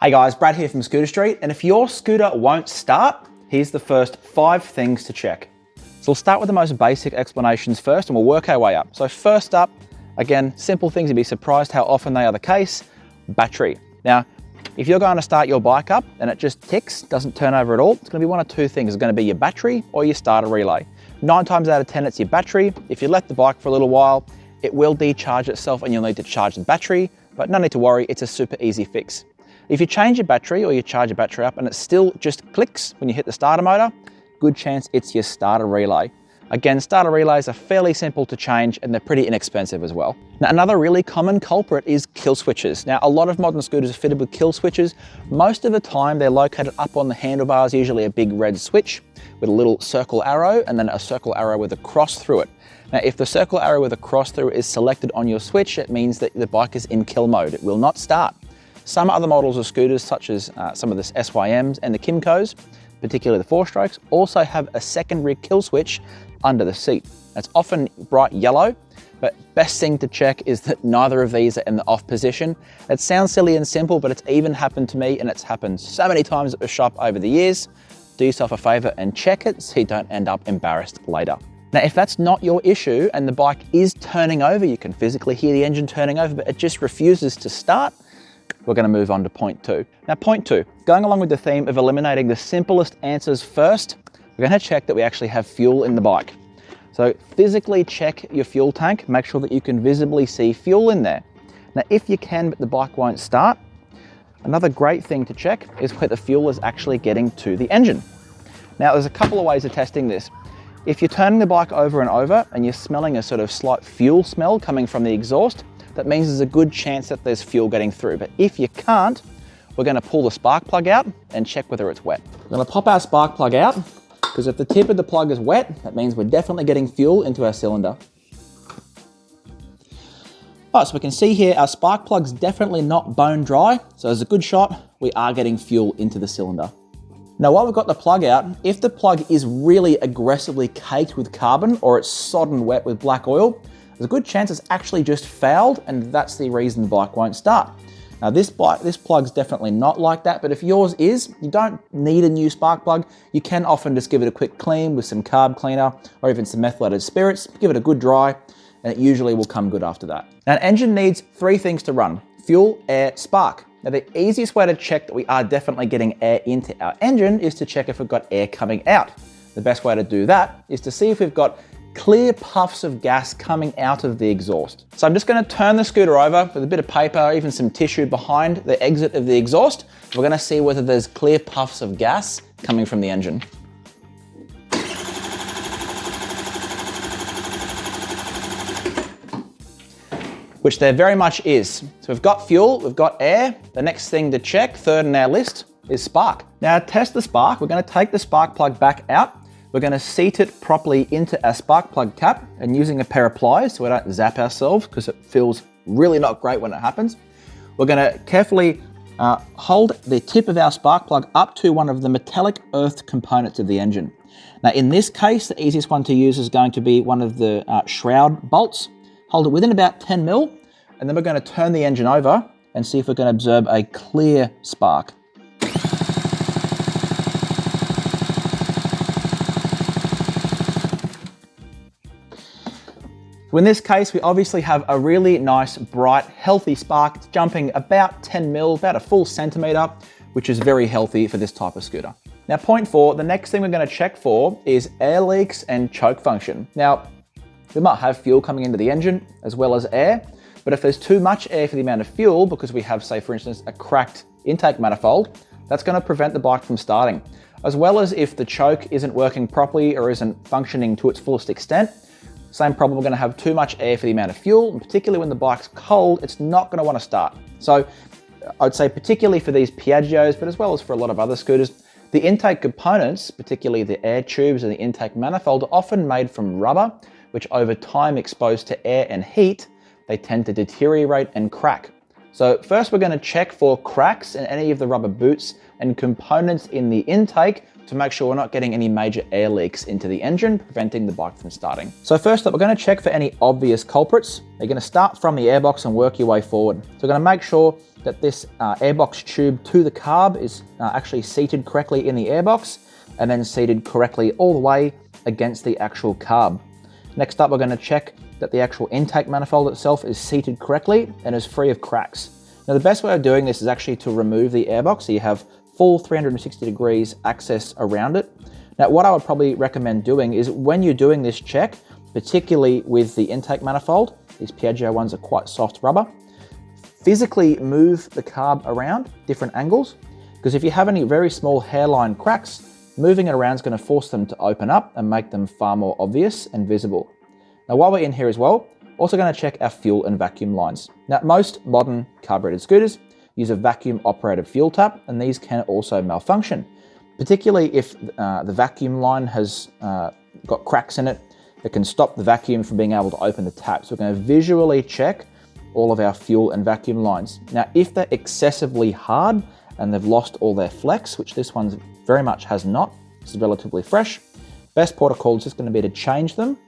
Hey guys, Brad here from Scooter Street, and if your scooter won't start, here's the first 5 things to check. So we'll start with the most basic explanations first and we'll work our way up. So first up, again, simple things, you'd be surprised how often they are the case, battery. Now, if you're going to start your bike up and it just ticks, doesn't turn over at all, it's going to be one of 2 things. It's going to be your battery or your starter relay. 9 times out of 10, it's your battery. If you let the bike for a little while, it will decharge itself and you'll need to charge the battery, but no need to worry, it's a super easy fix. If you change your battery or you charge your battery up and it still just clicks when you hit the starter motor, good chance it's your starter relay. Again, starter relays are fairly simple to change and they're pretty inexpensive as well. Now, another really common culprit is kill switches. Now, a lot of modern scooters are fitted with kill switches. Most of the time, they're located up on the handlebars, usually a big red switch with a little circle arrow and then a circle arrow with a cross through it. Now, if the circle arrow with a cross through is selected on your switch, it means that the bike is in kill mode. It will not start. Some other models of scooters, such as some of the SYMs and the 𝐂𝐡𝐞𝐤s, particularly the 4-strokes, also have a secondary kill switch under the seat. It's often bright yellow, but best thing to check is that neither of these are in the off position. It sounds silly and simple, but it's even happened to me and it's happened so many times at the shop over the years. Do yourself a favor and check it so you don't end up embarrassed later. Now, if that's not your issue and the bike is turning over, you can physically hear the engine turning over, but it just refuses to start, we're going to move on to point 2. Now, point 2, going along with the theme of eliminating the simplest answers first, we're going to check that we actually have fuel in the bike. So physically check your fuel tank, make sure that you can visibly see fuel in there. Now, if you can, but the bike won't start, another great thing to check is where the fuel is actually getting to the engine. Now, there's a couple of ways of testing this. If you're turning the bike over and over and you're smelling a sort of slight fuel smell coming from the exhaust, that means there's a good chance that there's fuel getting through. But if you can't, we're going to pull the spark plug out and check whether it's wet. We're going to pop our spark plug out, because if the tip of the plug is wet, that means we're definitely getting fuel into our cylinder. All right, so we can see here our spark plug's definitely not bone dry, so there's a good shot we are getting fuel into the cylinder. Now, while we've got the plug out, if the plug is really aggressively caked with carbon or it's sodden wet with black oil, there's a good chance it's actually just fouled and that's the reason the bike won't start. Now, this plug's definitely not like that, but if yours is, you don't need a new spark plug. You can often just give it a quick clean with some carb cleaner or even some methylated spirits, give it a good dry, and it usually will come good after that. Now, an engine needs 3 things to run: fuel, air, spark. Now, the easiest way to check that we are definitely getting air into our engine is to check if we've got air coming out. The best way to do that is to see if we've got clear puffs of gas coming out of the exhaust. So I'm just going to turn the scooter over with a bit of paper, even some tissue behind the exit of the exhaust. We're going to see whether there's clear puffs of gas coming from the engine. Which there very much is. So we've got fuel, we've got air. The next thing to check, third on our list, is spark. Now, to test the spark, we're going to take the spark plug back out. We're going to seat it properly into our spark plug cap and using a pair of pliers so we don't zap ourselves because it feels really not great when it happens. We're going to carefully hold the tip of our spark plug up to one of the metallic earthed components of the engine. Now, in this case, the easiest one to use is going to be one of the shroud bolts. Hold it within about 10 mil, and then we're going to turn the engine over and see if we can observe a clear spark. So in this case, we obviously have a really nice, bright, healthy spark. It's jumping about 10 mil, about a full centimeter, which is very healthy for this type of scooter. Now, point 4, the next thing we're going to check for is air leaks and choke function. Now, we might have fuel coming into the engine as well as air, but if there's too much air for the amount of fuel, because we have, say, for instance, a cracked intake manifold, that's going to prevent the bike from starting. As well as if the choke isn't working properly or isn't functioning to its fullest extent, same problem, we're going to have too much air for the amount of fuel, and particularly when the bike's cold, it's not going to want to start. So I'd say particularly for these Piaggios, but as well as for a lot of other scooters, the intake components, particularly the air tubes and the intake manifold, are often made from rubber, which over time exposed to air and heat, they tend to deteriorate and crack. So first we're going to check for cracks in any of the rubber boots and components in the intake to make sure we're not getting any major air leaks into the engine, preventing the bike from starting. So first up, we're going to check for any obvious culprits. You're going to start from the airbox and work your way forward. So we're going to make sure that this airbox tube to the carb is actually seated correctly in the airbox and then seated correctly all the way against the actual carb. Next up, we're going to check that the actual intake manifold itself is seated correctly and is free of cracks. Now the best way of doing this is actually to remove the airbox so you have full 360 degrees access around it. Now what I would probably recommend doing is when you're doing this check, particularly with the intake manifold, these Piaggio ones are quite soft rubber, physically move the carb around different angles, because if you have any very small hairline cracks, moving it around is going to force them to open up and make them far more obvious and visible. Now while we're in here as well, also going to check our fuel and vacuum lines. Now most modern carbureted scooters use a vacuum operated fuel tap, and these can also malfunction, particularly if the vacuum line has got cracks in it that can stop the vacuum from being able to open the tap. So we're going to visually check all of our fuel and vacuum lines. Now, if they're excessively hard and they've lost all their flex, which this one very much has not, this is relatively fresh, best protocol is just going to be to change them,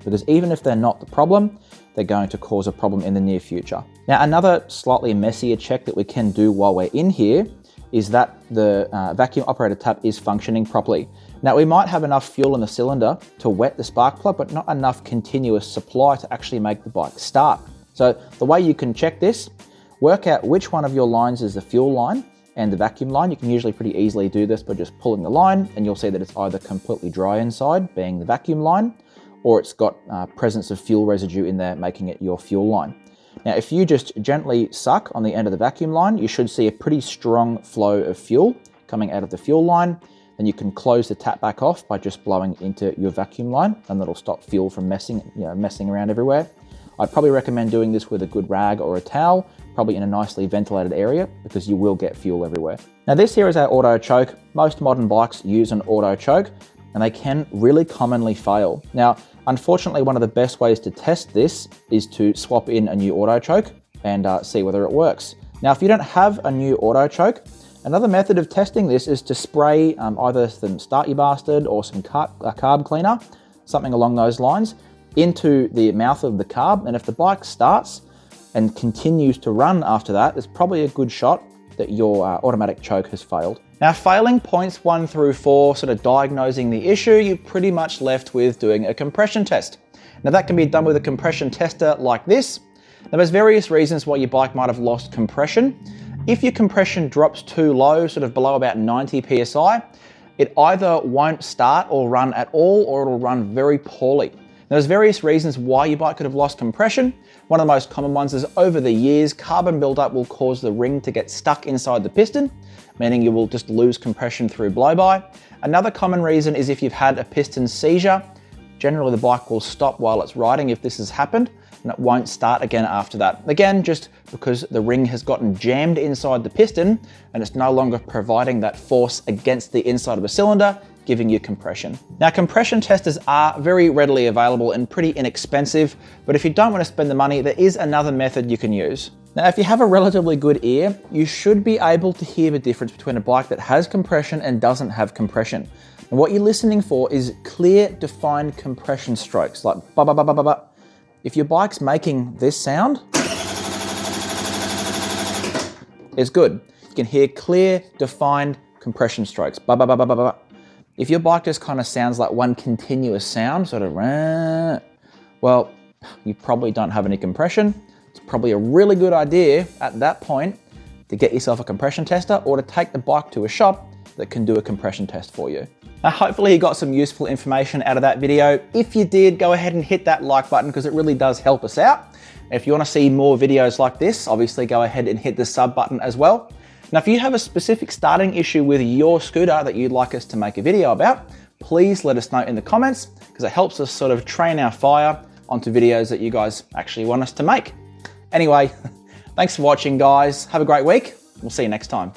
because even if they're not the problem, they're going to cause a problem in the near future. Now, another slightly messier check that we can do while we're in here is that the vacuum operated tap is functioning properly. Now, we might have enough fuel in the cylinder to wet the spark plug, but not enough continuous supply to actually make the bike start. So the way you can check this, work out which one of your lines is the fuel line and the vacuum line. You can usually pretty easily do this by just pulling the line, and you'll see that it's either completely dry inside, being the vacuum line, or it's got presence of fuel residue in there, making it your fuel line. Now, if you just gently suck on the end of the vacuum line, you should see a pretty strong flow of fuel coming out of the fuel line. Then you can close the tap back off by just blowing into your vacuum line, and that'll stop fuel from messing around everywhere. I'd probably recommend doing this with a good rag or a towel, probably in a nicely ventilated area, because you will get fuel everywhere. Now this here is our auto choke. Most modern bikes use an auto choke, and they can really commonly fail. Now, unfortunately, one of the best ways to test this is to swap in a new auto choke and see whether it works. Now, if you don't have a new auto choke, another method of testing this is to spray either some Start You Bastard or some carb cleaner, something along those lines, into the mouth of the carb. And if the bike starts and continues to run after that, there's probably a good shot that your automatic choke has failed. Now, failing points 1 through 4, sort of diagnosing the issue, you're pretty much left with doing a compression test. Now that can be done with a compression tester like this. Now there's various reasons why your bike might have lost compression. If your compression drops too low, sort of below about 90 PSI, it either won't start or run at all, or it'll run very poorly. Now, there's various reasons why your bike could have lost compression. One of the most common ones is over the years, carbon buildup will cause the ring to get stuck inside the piston, meaning you will just lose compression through blow-by. Another common reason is if you've had a piston seizure. Generally, the bike will stop while it's riding if this has happened, and it won't start again after that. Again, just because the ring has gotten jammed inside the piston and it's no longer providing that force against the inside of the cylinder, giving you compression. Now, compression testers are very readily available and pretty inexpensive, but if you don't want to spend the money, there is another method you can use. Now, if you have a relatively good ear, you should be able to hear the difference between a bike that has compression and doesn't have compression. And what you're listening for is clear, defined compression strokes, like ba ba ba ba ba ba. If your bike's making this sound, it's good. You can hear clear, defined compression strokes, ba ba ba ba ba ba. If your bike just kind of sounds like one continuous sound, sort of, well, you probably don't have any compression. It's probably a really good idea at that point to get yourself a compression tester or to take the bike to a shop that can do a compression test for you. Now, hopefully you got some useful information out of that video. If you did, go ahead and hit that like button because it really does help us out. If you want to see more videos like this, obviously go ahead and hit the sub button as well. Now, if you have a specific starting issue with your scooter that you'd like us to make a video about, please let us know in the comments because it helps us sort of train our fire onto videos that you guys actually want us to make. Anyway, thanks for watching, guys. Have a great week. We'll see you next time.